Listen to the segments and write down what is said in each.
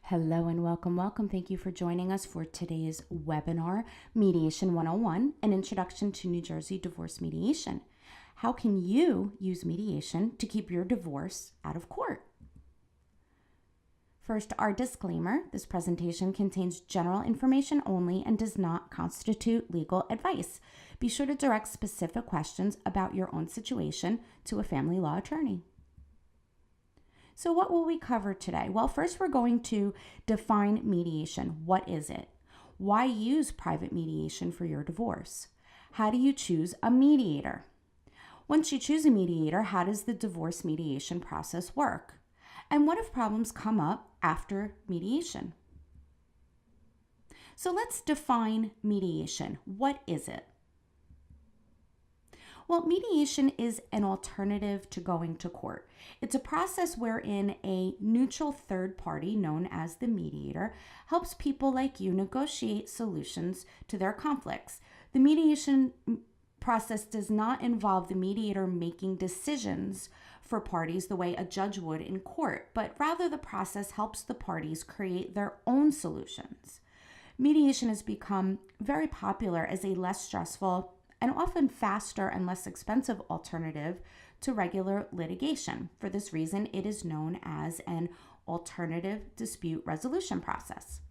Hello and welcome. Thank you for joining us for today's webinar, Mediation 101, an introduction to New Jersey divorce mediation. How can you use mediation to keep your divorce out of court? First, our disclaimer. This presentation contains general information only and does not constitute legal advice. Be sure to direct specific questions about your own situation to a family law attorney. So what will we cover today? Well, first we're going to define mediation. What is it? Why use private mediation for your divorce? How do you choose a mediator? Once you choose a mediator, how does the divorce mediation process work? And what if problems come up after mediation? So let's define mediation. What is it? Well, mediation is an alternative to going to court. It's a process wherein a neutral third party, known as the mediator, helps people like you negotiate solutions to their conflicts. The mediation process does not involve the mediator making decisions for parties the way a judge would in court, but rather the process helps the parties create their own solutions. Mediation has become very popular as a less stressful and often faster and less expensive alternative to regular litigation. For this reason, it is known as an alternative dispute resolution process.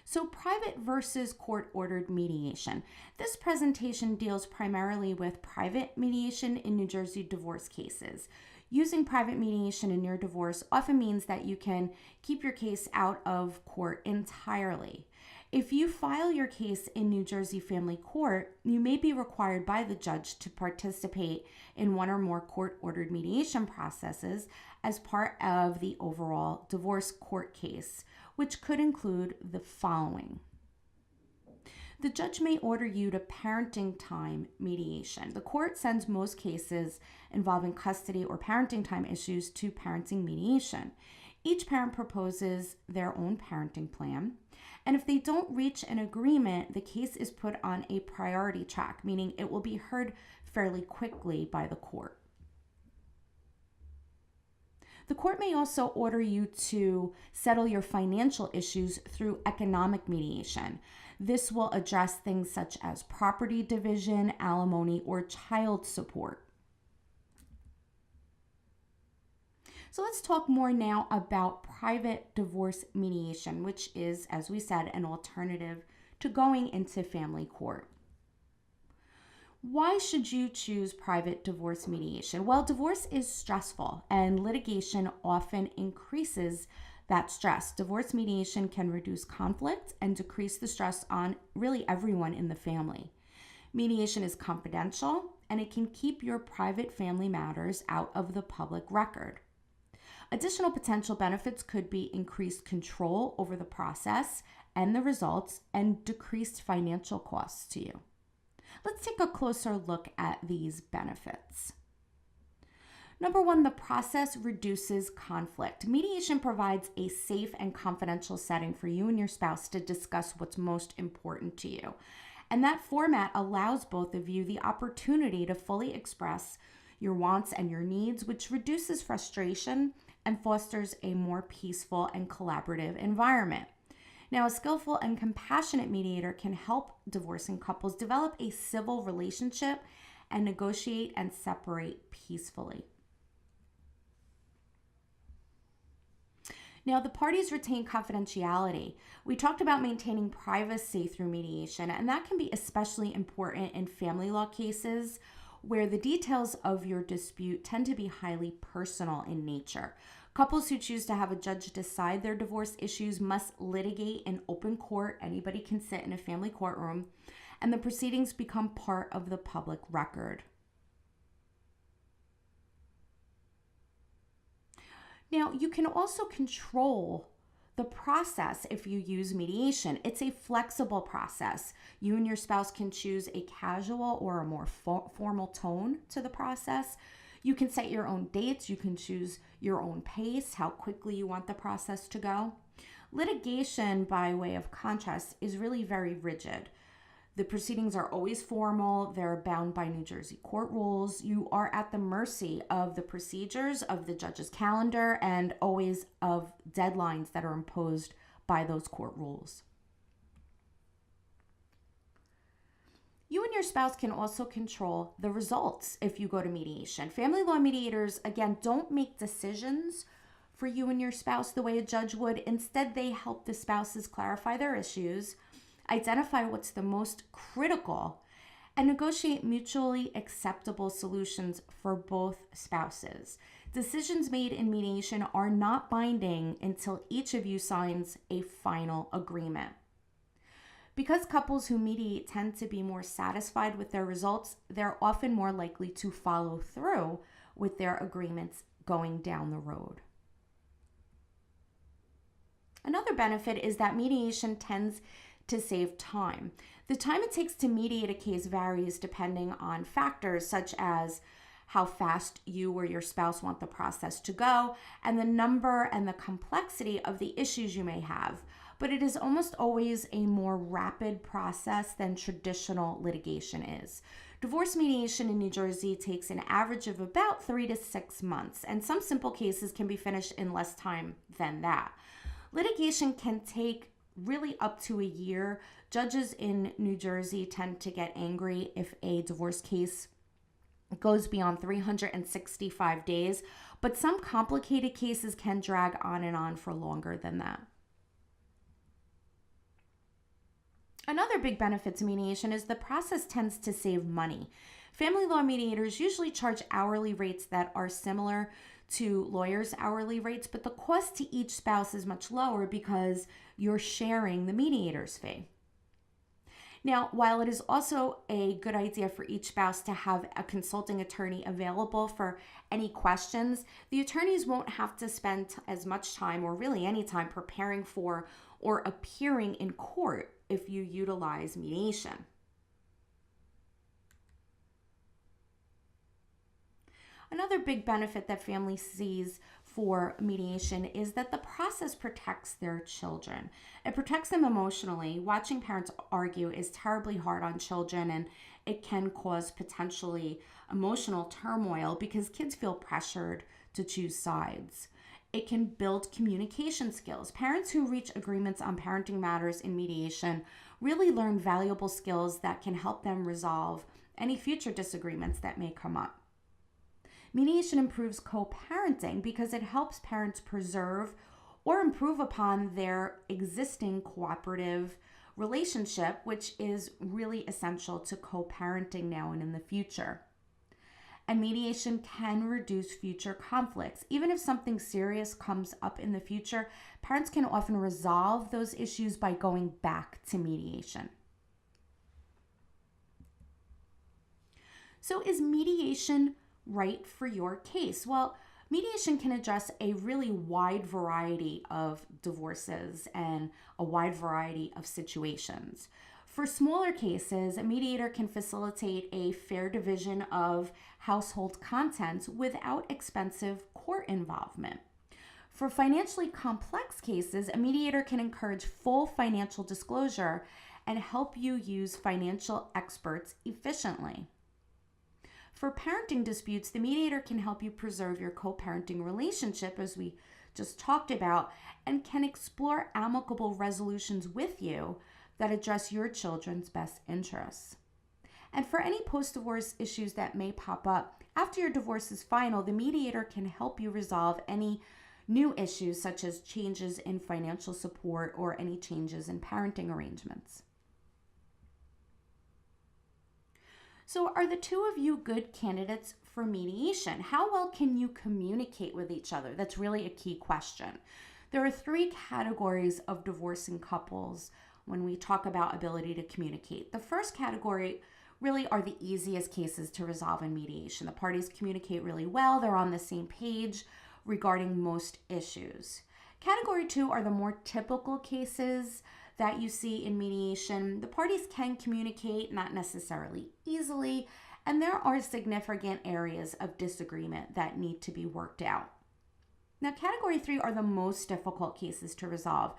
So private versus court-ordered mediation. This presentation deals primarily with private mediation in New Jersey divorce cases. Using private mediation in your divorce often means that you can keep your case out of court entirely. If you file your case in New Jersey Family Court, you may be required by the judge to participate in one or more court-ordered mediation processes as part of the overall divorce court case, which could include the following. The judge may order you to parenting time mediation. The court sends most cases involving custody or parenting time issues to parenting mediation. Each parent proposes their own parenting plan, and if they don't reach an agreement, the case is put on a priority track, meaning it will be heard fairly quickly by the court. The court may also order you to settle your financial issues through economic mediation. This will address things such as property division, alimony, or child support. So let's talk more now about private divorce mediation, which is, as we said, an alternative to going into family court. Why should you choose private divorce mediation? Well, divorce is stressful and litigation often increases that stress. Divorce mediation can reduce conflict and decrease the stress on really everyone in the family. Mediation is confidential and it can keep your private family matters out of the public record. Additional potential benefits could be increased control over the process and the results and decreased financial costs to you. Let's take a closer look at these benefits. Number one, the process reduces conflict. Mediation provides a safe and confidential setting for you and your spouse to discuss what's most important to you. And that format allows both of you the opportunity to fully express your wants and your needs, which reduces frustration and fosters a more peaceful and collaborative environment. Now, a skillful and compassionate mediator can help divorcing couples develop a civil relationship and negotiate and separate peacefully. Now, the parties retain confidentiality. We talked about maintaining privacy through mediation, and that can be especially important in family law cases where the details of your dispute tend to be highly personal in nature. Couples who choose to have a judge decide their divorce issues must litigate in open court. Anybody can sit in a family courtroom, and the proceedings become part of the public record. Now, you can also control the process if you use mediation. It's a flexible process. You and your spouse can choose a casual or a more formal tone to the process. You can set your own dates. You can choose your own pace, how quickly you want the process to go. Litigation, by way of contrast, is really very rigid. The proceedings are always formal. They're bound by New Jersey court rules. You are at the mercy of the procedures, of the judge's calendar, and always of deadlines that are imposed by those court rules. You and your spouse can also control the results if you go to mediation. Family law mediators, again, don't make decisions for you and your spouse the way a judge would. Instead, they help the spouses clarify their issues, identify what's the most critical, and negotiate mutually acceptable solutions for both spouses. Decisions made in mediation are not binding until each of you signs a final agreement. Because couples who mediate tend to be more satisfied with their results, they're often more likely to follow through with their agreements going down the road. Another benefit is that mediation tends to save time. The time it takes to mediate a case varies depending on factors such as how fast you or your spouse want the process to go, and the number and the complexity of the issues you may have. But it is almost always a more rapid process than traditional litigation is. Divorce mediation in New Jersey takes an average of about 3 to 6 months, and some simple cases can be finished in less time than that. Litigation can take really up to a year. Judges in New Jersey tend to get angry if a divorce case goes beyond 365 days, but some complicated cases can drag on and on for longer than that. Another big benefit to mediation is the process tends to save money. Family law mediators usually charge hourly rates that are similar to lawyers' hourly rates, but the cost to each spouse is much lower because you're sharing the mediator's fee. Now, while it is also a good idea for each spouse to have a consulting attorney available for any questions, the attorneys won't have to spend as much time or really any time preparing for or appearing in court if you utilize mediation. Another big benefit that family sees for mediation is that the process protects their children. It protects them emotionally. Watching parents argue is terribly hard on children, and it can cause potentially emotional turmoil because kids feel pressured to choose sides. It can build communication skills. Parents who reach agreements on parenting matters in mediation really learn valuable skills that can help them resolve any future disagreements that may come up. Mediation improves co-parenting because it helps parents preserve or improve upon their existing cooperative relationship, which is really essential to co-parenting now and in the future. And mediation can reduce future conflicts. Even if something serious comes up in the future, parents can often resolve those issues by going back to mediation. So is mediation right for your case? Well, mediation can address a really wide variety of divorces and a wide variety of situations. For smaller cases, a mediator can facilitate a fair division of household contents without expensive court involvement. For financially complex cases, a mediator can encourage full financial disclosure and help you use financial experts efficiently. For parenting disputes, the mediator can help you preserve your co-parenting relationship, as we just talked about, and can explore amicable resolutions with you that address your children's best interests. And for any post-divorce issues that may pop up after your divorce is final, the mediator can help you resolve any new issues such as changes in financial support or any changes in parenting arrangements. So are the two of you good candidates for mediation? How well can you communicate with each other? That's really a key question. There are 3 categories of divorcing couples when we talk about ability to communicate. The first category really are the easiest cases to resolve in mediation. The parties communicate really well. They're on the same page regarding most issues. Category 2 are the more typical cases that you see in mediation. The parties can communicate, not necessarily easily, and there are significant areas of disagreement that need to be worked out. Now, category 3 are the most difficult cases to resolve.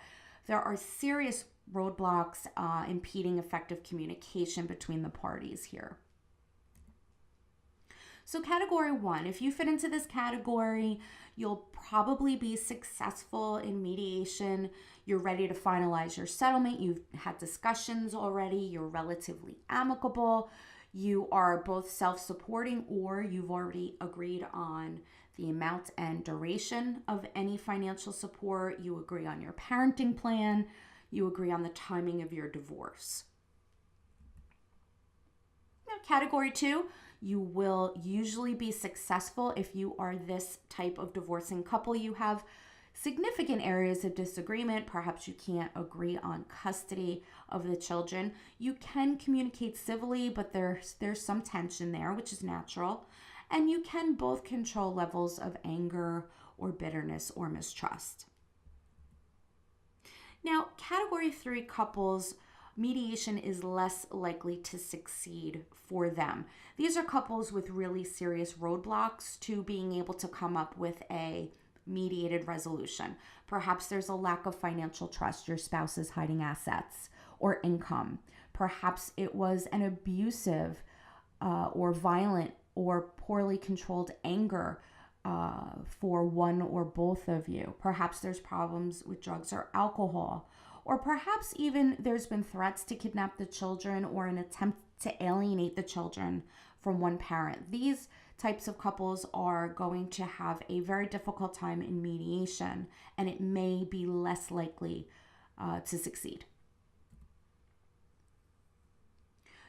There are serious roadblocks impeding effective communication between the parties here. So category 1, if you fit into this category, you'll probably be successful in mediation. You're ready to finalize your settlement. You've had discussions already. You're relatively amicable. You are both self-supporting, or you've already agreed on the amount and duration of any financial support. You agree on your parenting plan. You agree on the timing of your divorce. Now, category 2, you will usually be successful if you are this type of divorcing couple. You have significant areas of disagreement. Perhaps you can't agree on custody of the children. You can communicate civilly, but there's some tension there, which is natural. And you can both control levels of anger or bitterness or mistrust. Now, category 3 couples, mediation is less likely to succeed for them. These are couples with really serious roadblocks to being able to come up with a mediated resolution. Perhaps there's a lack of financial trust. Your spouse is hiding assets or income. Perhaps it was an abusive or violent or poorly controlled anger for one or both of you. Perhaps there's problems with drugs or alcohol. Or perhaps even there's been threats to kidnap the children or an attempt to alienate the children from one parent. These types of couples are going to have a very difficult time in mediation, and it may be less likely to succeed.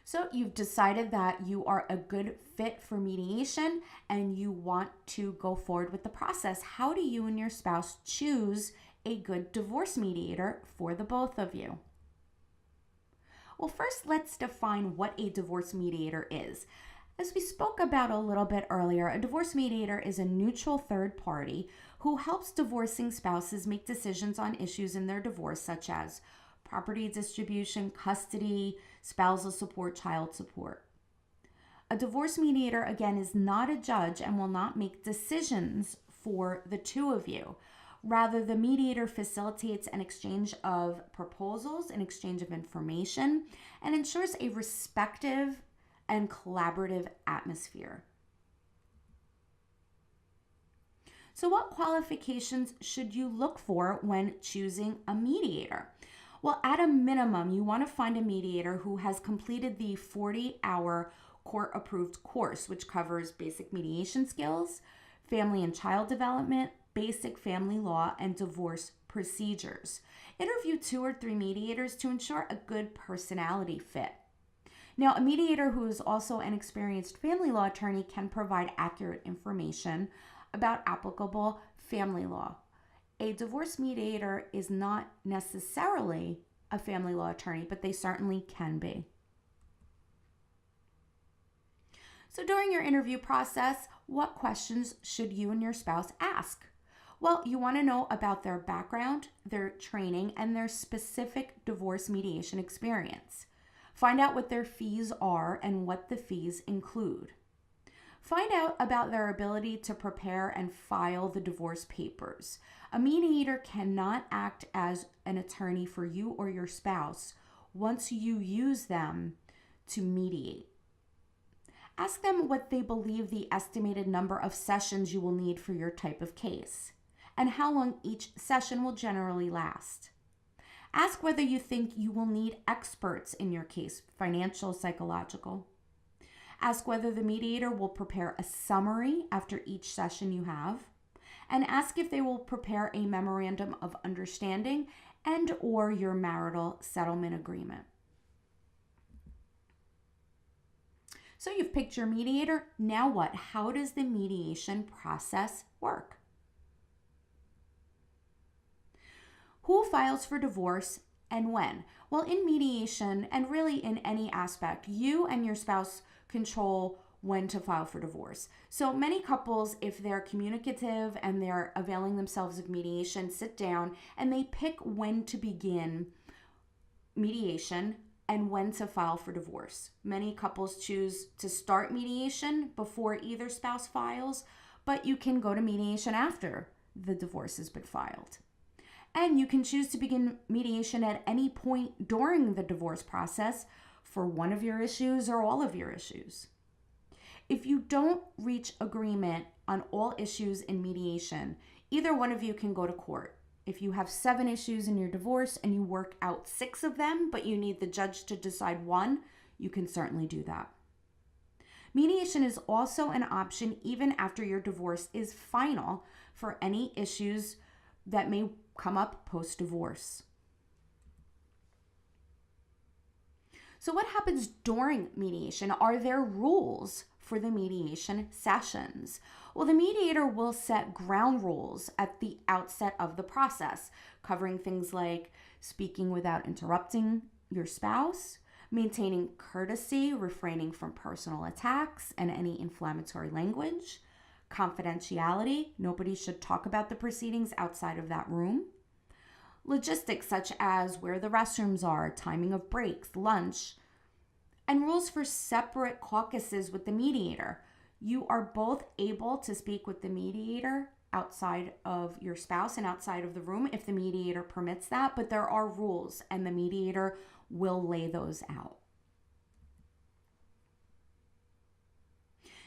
So you've decided that you are a good fit for mediation and you want to go forward with the process. How do you and your spouse choose a good divorce mediator for the both of you? Well, first, let's define what a divorce mediator is. As we spoke about a little bit earlier, a divorce mediator is a neutral third party who helps divorcing spouses make decisions on issues in their divorce, such as property distribution, custody, spousal support, child support. A divorce mediator, again, is not a judge and will not make decisions for the two of you. Rather, the mediator facilitates an exchange of proposals, an exchange of information, and ensures a respectful and collaborative atmosphere. So what qualifications should you look for when choosing a mediator? Well, at a minimum, you want to find a mediator who has completed the 40-hour court-approved course, which covers basic mediation skills, family and child development, basic family law, and divorce procedures. Interview 2 or 3 mediators to ensure a good personality fit. Now, a mediator who is also an experienced family law attorney can provide accurate information about applicable family law. A divorce mediator is not necessarily a family law attorney, but they certainly can be. So during your interview process, what questions should you and your spouse ask? Well, you want to know about their background, their training, and their specific divorce mediation experience. Find out what their fees are and what the fees include. Find out about their ability to prepare and file the divorce papers. A mediator cannot act as an attorney for you or your spouse once you use them to mediate. Ask them what they believe the estimated number of sessions you will need for your type of case, and how long each session will generally last. Ask whether you think you will need experts in your case, financial, psychological. Ask whether the mediator will prepare a summary after each session you have, and ask if they will prepare a Memorandum of Understanding and or your marital settlement agreement. So you've picked your mediator. Now what? How does the mediation process work? Who files for divorce and when? Well, in mediation, and really in any aspect, you and your spouse control when to file for divorce. So many couples, if they're communicative and they're availing themselves of mediation, sit down and they pick when to begin mediation and when to file for divorce. Many couples choose to start mediation before either spouse files, but you can go to mediation after the divorce has been filed. And you can choose to begin mediation at any point during the divorce process for one of your issues or all of your issues. If you don't reach agreement on all issues in mediation, either one of you can go to court. If you have 7 issues in your divorce and you work out 6 of them, but you need the judge to decide one, you can certainly do that. Mediation is also an option even after your divorce is final for any issues that may come up post-divorce. So what happens during mediation? Are there rules for the mediation sessions? Well, the mediator will set ground rules at the outset of the process, covering things like speaking without interrupting your spouse, maintaining courtesy, refraining from personal attacks and any inflammatory language, confidentiality, nobody should talk about the proceedings outside of that room, logistics such as where the restrooms are, timing of breaks, lunch, and rules for separate caucuses with the mediator. You are both able to speak with the mediator outside of your spouse and outside of the room if the mediator permits that, but there are rules and the mediator will lay those out.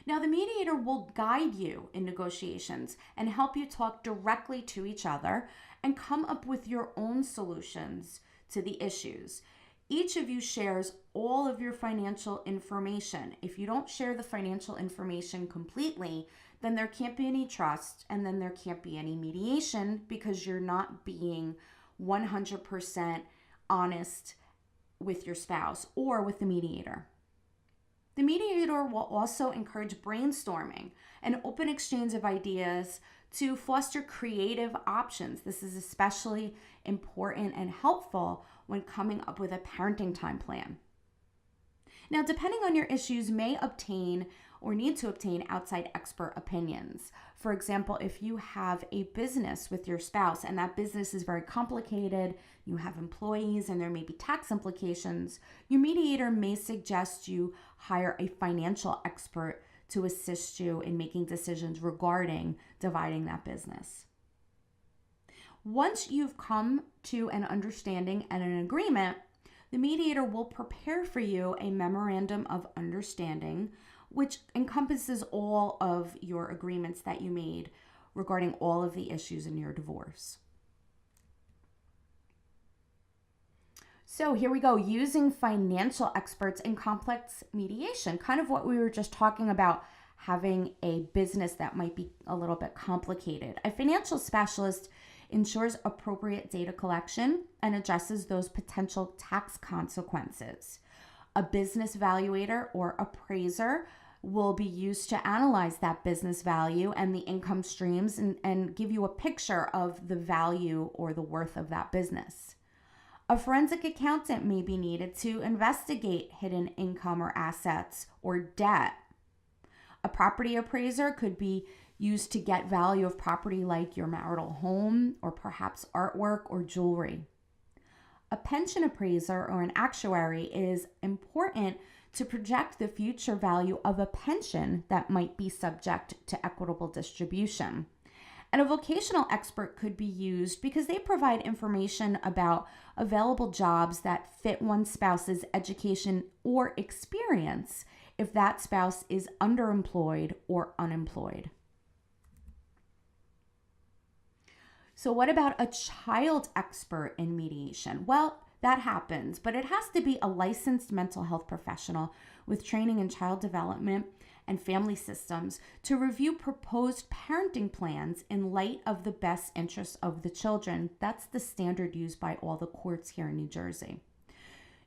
Now, the mediator will guide you in negotiations and help you talk directly to each other and come up with your own solutions to the issues. Each of you shares all of your financial information. If you don't share the financial information completely, then there can't be any trust and then there can't be any mediation because you're not being 100% honest with your spouse or with the mediator. The mediator will also encourage brainstorming and open exchange of ideas to foster creative options. This is especially important and helpful when coming up with a parenting time plan. Now, depending on your issues, may obtain or need to obtain outside expert opinions. For example, if you have a business with your spouse and that business is very complicated, you have employees and there may be tax implications, your mediator may suggest you hire a financial expert to assist you in making decisions regarding dividing that business. Once you've come to an understanding and an agreement, the mediator will prepare for you a Memorandum of Understanding, which encompasses all of your agreements that you made regarding all of the issues in your divorce. So here we go, using financial experts in complex mediation, kind of what we were just talking about, having a business that might be a little bit complicated. A financial specialist ensures appropriate data collection and addresses those potential tax consequences. A business valuator or appraiser will be used to analyze that business value and the income streams and give you a picture of the value or the worth of that business. A forensic accountant may be needed to investigate hidden income or assets or debt. A property appraiser could be used to get value of property like your marital home or perhaps artwork or jewelry. A pension appraiser or an actuary is important to project the future value of a pension that might be subject to equitable distribution. And a vocational expert could be used because they provide information about available jobs that fit one spouse's education or experience if that spouse is underemployed or unemployed. So what about a child expert in mediation? Well, that happens, but it has to be a licensed mental health professional with training in child development and family systems to review proposed parenting plans in light of the best interests of the children. That's the standard used by all the courts here in New Jersey.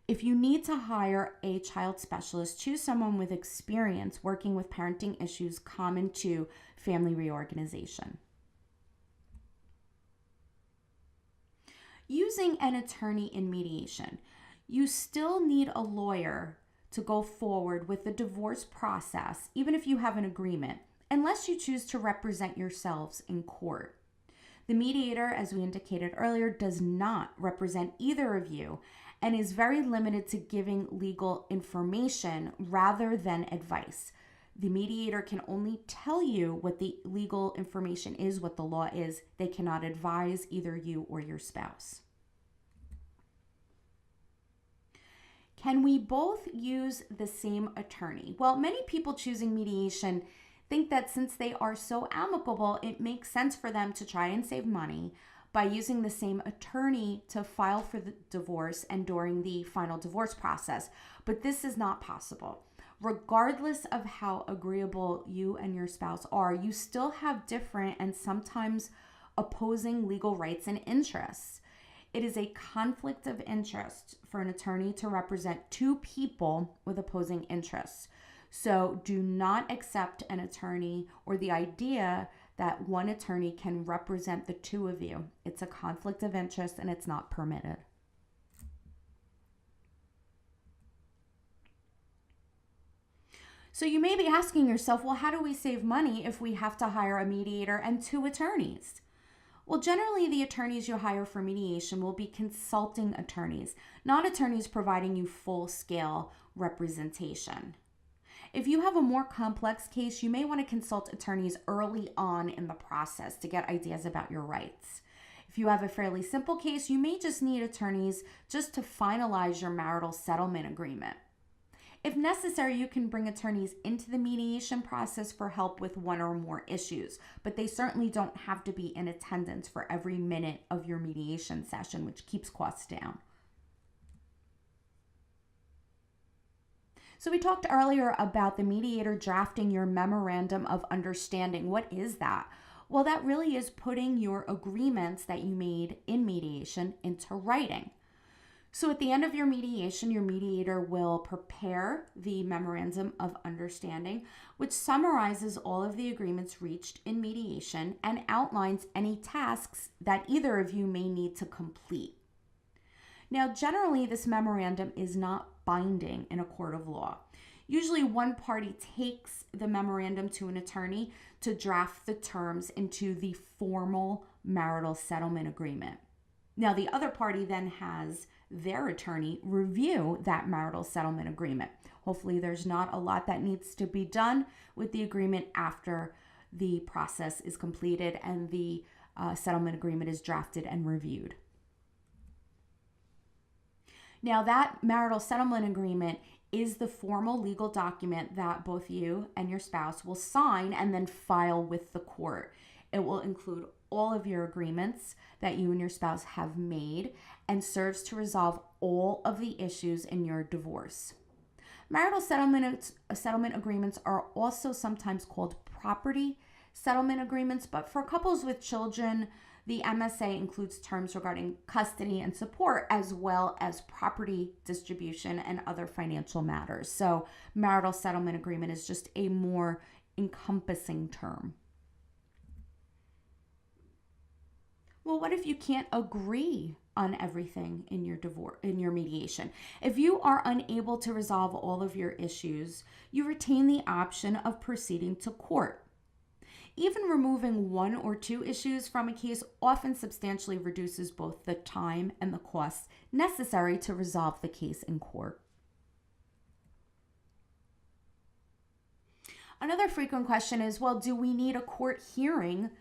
If you need to hire a child specialist, choose someone with experience working with parenting issues common to family reorganization. Using an attorney in mediation, you still need a lawyer to go forward with the divorce process, even if you have an agreement, unless you choose to represent yourselves in court. The mediator, as we indicated earlier, does not represent either of you and is very limited to giving legal information rather than advice. The mediator can only tell you what the legal information is, what the law is. They cannot advise either you or your spouse. Can we both use the same attorney? Well, many people choosing mediation think that since they are so amicable, it makes sense for them to try and save money by using the same attorney to file for the divorce and during the final divorce process. But this is not possible. Regardless of how agreeable you and your spouse are, you still have different and sometimes opposing legal rights and interests. It is a conflict of interest for an attorney to represent two people with opposing interests. So do not accept an attorney or the idea that one attorney can represent the two of you. It's a conflict of interest and it's not permitted. So you may be asking yourself, well, how do we save money if we have to hire a mediator and two attorneys? Well, generally, the attorneys you hire for mediation will be consulting attorneys, not attorneys providing you full-scale representation. If you have a more complex case, you may want to consult attorneys early on in the process to get ideas about your rights. If you have a fairly simple case, you may just need attorneys just to finalize your marital settlement agreement. If necessary, you can bring attorneys into the mediation process for help with one or more issues, but they certainly don't have to be in attendance for every minute of your mediation session, which keeps costs down. So we talked earlier about the mediator drafting your Memorandum of Understanding. What is that? Well, that really is putting your agreements that you made in mediation into writing. So at the end of your mediation, your mediator will prepare the Memorandum of Understanding, which summarizes all of the agreements reached in mediation and outlines any tasks that either of you may need to complete. Now, generally, this memorandum is not binding in a court of law. Usually, one party takes the memorandum to an attorney to draft the terms into the formal marital settlement agreement. Now, the other party then has their attorney review that marital settlement agreement. Hopefully, there's not a lot that needs to be done with the agreement after the process is completed and the settlement agreement is drafted and reviewed. Now, that marital settlement agreement is the formal legal document that both you and your spouse will sign and then file with the court. It will include all of your agreements that you and your spouse have made and serves to resolve all of the issues in your divorce. Marital settlement agreements are also sometimes called property settlement agreements, but for couples with children, the MSA includes terms regarding custody and support, as well as property distribution and other financial matters. So marital settlement agreement is just a more encompassing term. Well, what if you can't agree on everything in your mediation? If you are unable to resolve all of your issues, you retain the option of proceeding to court. Even removing one or two issues from a case often substantially reduces both the time and the costs necessary to resolve the case in court. Another frequent question is, well, do we need a court hearing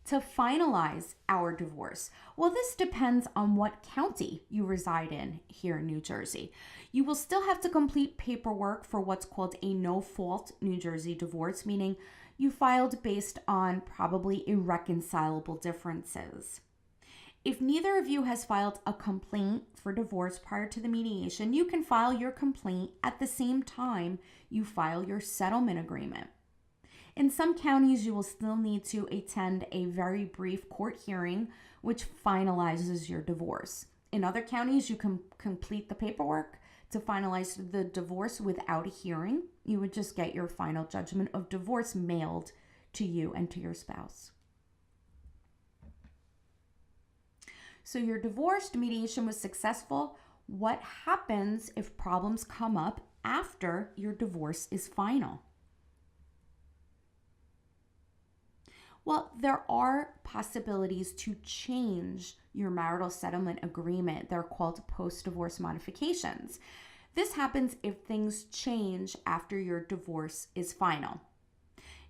to finalize our divorce? Well, this depends on what county you reside in here in New Jersey. You will still have to complete paperwork for what's called a no-fault New Jersey divorce, meaning you filed based on probably irreconcilable differences. If neither of you has filed a complaint for divorce prior to the mediation, you can file your complaint at the same time you file your settlement agreement. In some counties, you will still need to attend a very brief court hearing, which finalizes your divorce. In other counties, you can complete the paperwork to finalize the divorce without a hearing. You would just get your final judgment of divorce mailed to you and to your spouse. So your divorce mediation was successful. What happens if problems come up after your divorce is final? Well, there are possibilities to change your marital settlement agreement. They're called post-divorce modifications. This happens if things change after your divorce is final.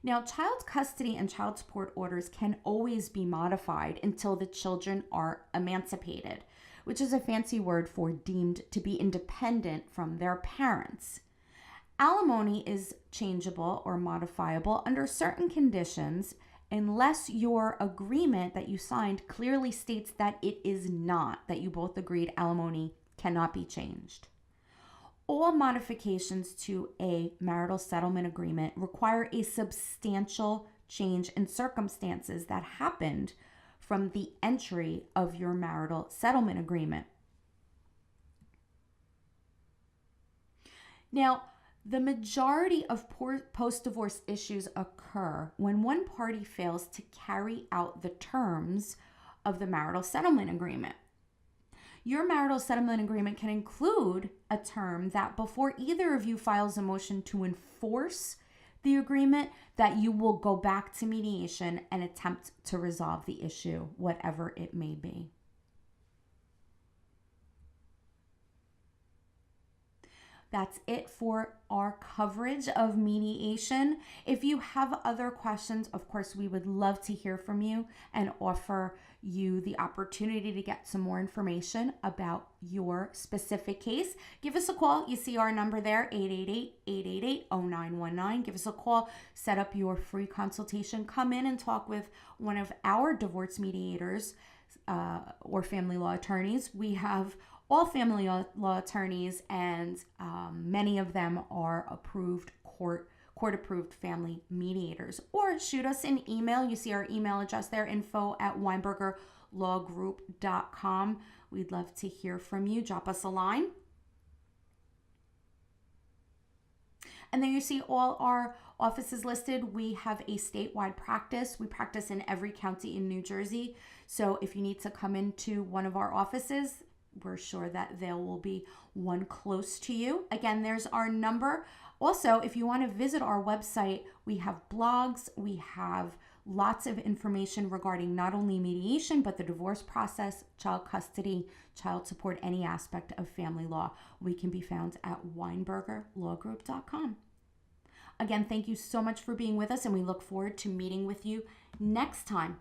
Now, child custody and child support orders can always be modified until the children are emancipated, which is a fancy word for deemed to be independent from their parents. Alimony is changeable or modifiable under certain conditions unless your agreement that you signed clearly states that it is not, that you both agreed alimony cannot be changed. All modifications to a marital settlement agreement require a substantial change in circumstances that happened from the entry of your marital settlement agreement. Now, the majority of post-divorce issues occur when one party fails to carry out the terms of the marital settlement agreement. Your marital settlement agreement can include a term that before either of you files a motion to enforce the agreement, that you will go back to mediation and attempt to resolve the issue, whatever it may be. That's it for our coverage of mediation. If you have other questions, of course, we would love to hear from you and offer you the opportunity to get some more information about your specific case. Give us a call. You see our number there, 888-888-0919. Give us a call, set up your free consultation. Come in and talk with one of our divorce mediators or family law attorneys. We have all family law attorneys, and many of them are approved court-approved family mediators. Or shoot us an email. You see our email address there, info@weinbergerlawgroup.com. We'd love to hear from you. Drop us a line. And then you see all our offices listed. We have a statewide practice. We practice in every county in New Jersey. So if you need to come into one of our offices, we're sure that there will be one close to you. Again, there's our number. Also, if you want to visit our website, we have blogs. We have lots of information regarding not only mediation, but the divorce process, child custody, child support, any aspect of family law. We can be found at weinbergerlawgroup.com. Again, thank you so much for being with us, and we look forward to meeting with you next time.